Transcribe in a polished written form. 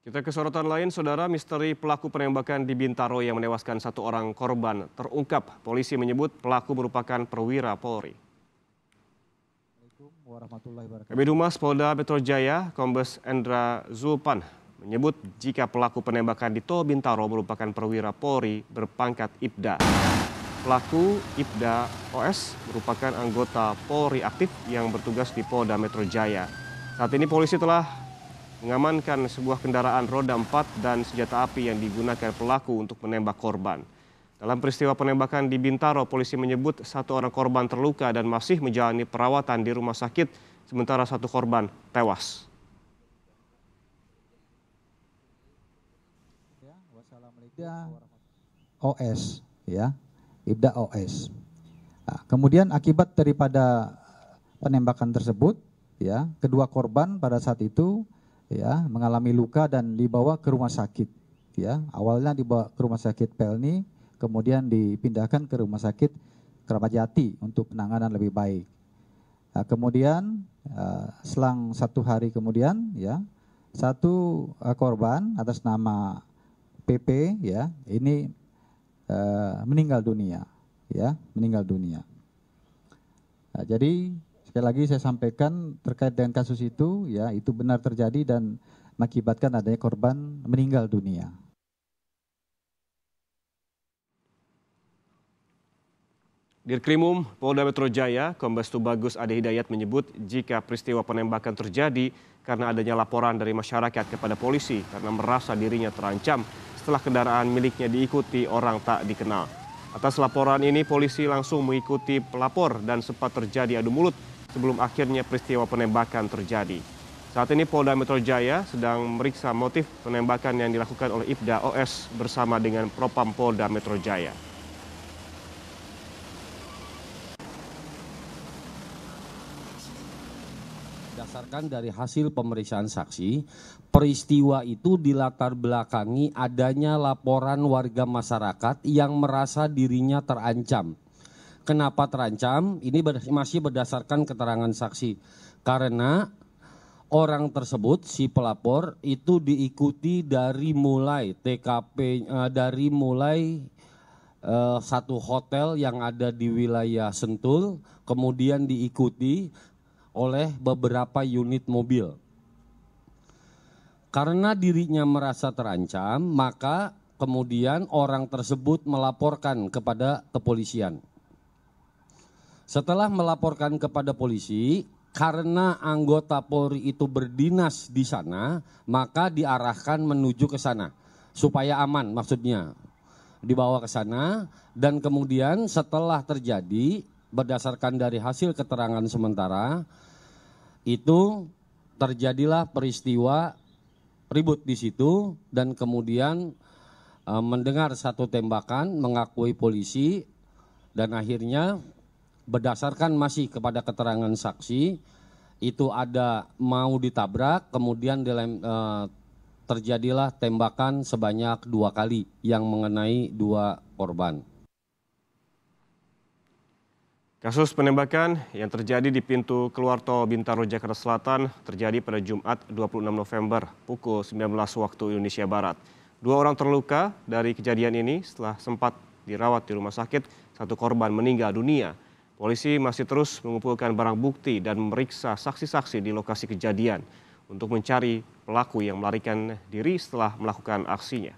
Kita ke sorotan lain, saudara. Misteri pelaku penembakan di Bintaro yang menewaskan satu orang korban terungkap. Polisi menyebut pelaku merupakan perwira Polri. Kabid Humas Polda Metro Jaya, Kombes Endra Zulpan, menyebut jika pelaku penembakan di Tol Bintaro merupakan perwira Polri berpangkat Ibda. Pelaku Ibda OS merupakan anggota Polri aktif yang bertugas di Polda Metro Jaya. Saat ini polisi telah mengamankan sebuah kendaraan roda 4 dan senjata api yang digunakan pelaku untuk menembak korban. Dalam peristiwa penembakan di Bintaro, polisi menyebut satu orang korban terluka dan masih menjalani perawatan di rumah sakit, sementara satu korban tewas. OS, ya, Ibda OS. Nah, kemudian akibat daripada penembakan tersebut, ya, kedua korban pada saat itu ya mengalami luka dan dibawa ke rumah sakit. Ya, awalnya dibawa ke rumah sakit Pelni, kemudian dipindahkan ke rumah sakit Keramat Jati untuk penanganan lebih baik. Nah, kemudian selang 1 hari kemudian, ya, satu korban atas nama PP, ya, ini meninggal dunia, ya, meninggal dunia. Nah, jadi sekali lagi saya sampaikan terkait dengan kasus itu, ya, itu benar terjadi dan mengakibatkan adanya korban meninggal dunia. Dirkrimum Polda Metro Jaya, Kombes Tubagus Ade Hidayat menyebut jika peristiwa penembakan terjadi karena adanya laporan dari masyarakat kepada polisi karena merasa dirinya terancam setelah kendaraan miliknya diikuti orang tak dikenal. Atas laporan ini, polisi langsung mengikuti pelapor dan sempat terjadi adu mulut sebelum akhirnya peristiwa penembakan terjadi. Saat ini Polda Metro Jaya sedang memeriksa motif penembakan yang dilakukan oleh Ibda OS bersama dengan Propam Polda Metro Jaya. Berdasarkan dari hasil pemeriksaan saksi, peristiwa itu dilatar belakangi adanya laporan warga masyarakat yang merasa dirinya terancam. Kenapa terancam? Ini masih berdasarkan keterangan saksi. Karena orang tersebut, si pelapor, itu diikuti dari mulai TKP, dari mulai satu hotel yang ada di wilayah Sentul, kemudian diikuti oleh beberapa unit mobil. Karena dirinya merasa terancam, maka kemudian orang tersebut melaporkan kepada kepolisian. Setelah melaporkan kepada polisi, karena anggota Polri itu berdinas di sana, maka diarahkan menuju ke sana supaya aman, maksudnya dibawa ke sana. Dan kemudian setelah terjadi, berdasarkan dari hasil keterangan sementara, itu terjadilah peristiwa ribut di situ dan kemudian mendengar satu tembakan, mengakui polisi, dan akhirnya berdasarkan masih kepada keterangan saksi itu ada mau ditabrak, kemudian terjadilah tembakan sebanyak 2 kali yang mengenai 2 korban. Kasus penembakan yang terjadi di pintu keluar tol Bintaro, Jakarta Selatan terjadi pada Jumat 26 November pukul 19 waktu Indonesia Barat. 2 orang terluka dari kejadian ini setelah sempat dirawat di rumah sakit, satu korban meninggal dunia. Polisi masih terus mengumpulkan barang bukti dan memeriksa saksi-saksi di lokasi kejadian untuk mencari pelaku yang melarikan diri setelah melakukan aksinya.